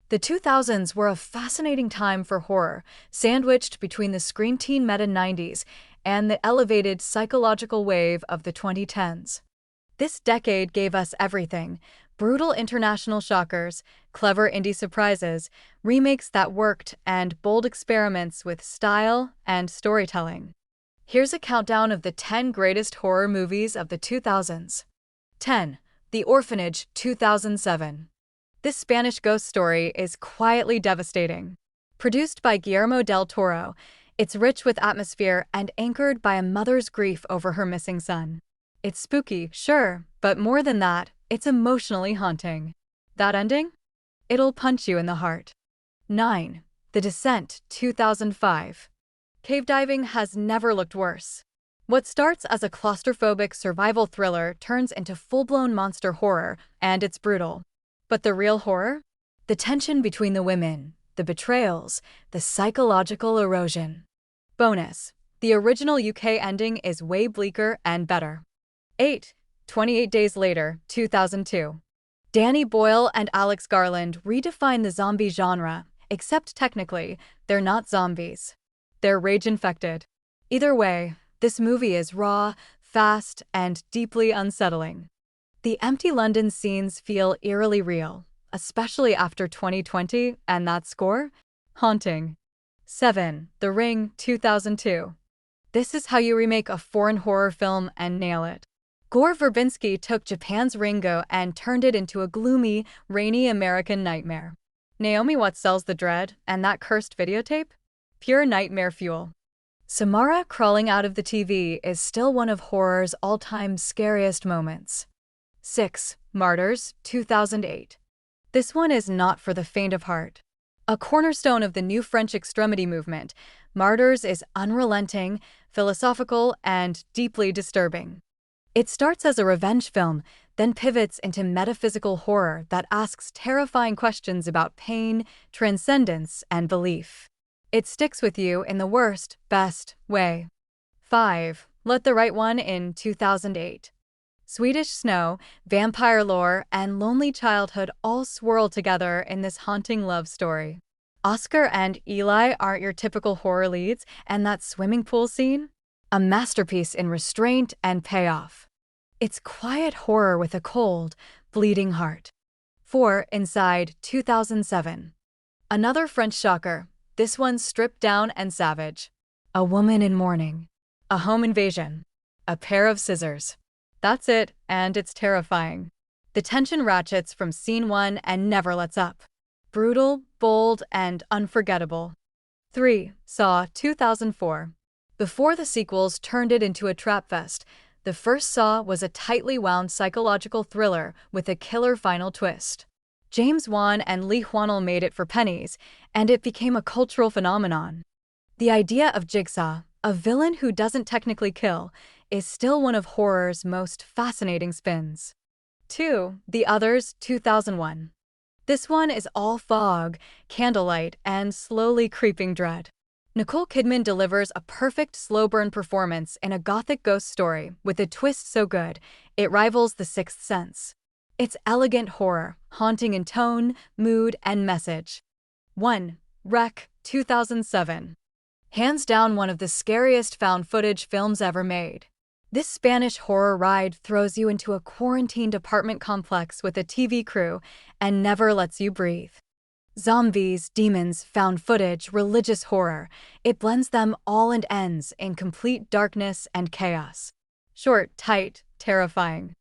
The 2000s were a fascinating time for horror, sandwiched between the screen teen meta-90s and the elevated psychological wave of the 2010s. This decade gave us everything: brutal international shockers, clever indie surprises, remakes that worked, and bold experiments with style and storytelling. Here's a countdown of the 10 greatest horror movies of the 2000s. 10. The Orphanage, 2007. This Spanish ghost story is quietly devastating. Produced by Guillermo del Toro, it's rich with atmosphere and anchored by a mother's grief over her missing son. It's spooky, sure, but more than that, it's emotionally haunting. That ending? It'll punch you in the heart. 9. The Descent, 2005. Cave diving has never looked worse. What starts as a claustrophobic survival thriller turns into full-blown monster horror, and it's brutal. But the real horror? The tension between the women, the betrayals, the psychological erosion. Bonus: the original UK ending is way bleaker and better. 8. 28 Days Later, 2002. Danny Boyle and Alex Garland redefine the zombie genre, except technically, they're not zombies. They're rage-infected. Either way, this movie is raw, fast, and deeply unsettling. The empty London scenes feel eerily real, especially after 2020, and that score? Haunting. 7. The Ring, 2002. This is how you remake a foreign horror film and nail it. Gore Verbinski took Japan's Ringo and turned it into a gloomy, rainy American nightmare. Naomi Watts sells the dread, and that cursed videotape? Pure nightmare fuel. Samara crawling out of the TV is still one of horror's all-time scariest moments. 6. Martyrs, 2008. This one is not for the faint of heart. A cornerstone of the new French extremity movement, Martyrs is unrelenting, philosophical, and deeply disturbing. It starts as a revenge film, then pivots into metaphysical horror that asks terrifying questions about pain, transcendence, and belief. It sticks with you in the worst, best way. 5. Let the Right One in, 2008. Swedish snow, vampire lore, and lonely childhood all swirl together in this haunting love story. Oscar and Eli aren't your typical horror leads, and that swimming pool scene? A masterpiece in restraint and payoff. It's quiet horror with a cold, bleeding heart. 4. Inside, 2007. Another French shocker, this one's stripped down and savage. A woman in mourning. A home invasion. A pair of scissors. That's it, and it's terrifying. The tension ratchets from scene 1 and never lets up. Brutal, bold, and unforgettable. 3. Saw, 2004. Before the sequels turned it into a trap fest, the first Saw was a tightly wound psychological thriller with a killer final twist. James Wan and Lee Hwanel made it for pennies, and it became a cultural phenomenon. The idea of Jigsaw, a villain who doesn't technically kill, is still one of horror's most fascinating spins. 2. The Others, 2001. This one is all fog, candlelight, and slowly creeping dread. Nicole Kidman delivers a perfect slow-burn performance in a gothic ghost story with a twist so good, it rivals The Sixth Sense. It's elegant horror, haunting in tone, mood, and message. 1. Wreck, 2007. Hands down one of the scariest found-footage films ever made. This Spanish horror ride throws you into a quarantined apartment complex with a TV crew and never lets you breathe. Zombies, demons, found footage, religious horror. It blends them all and ends in complete darkness and chaos. Short, tight, terrifying.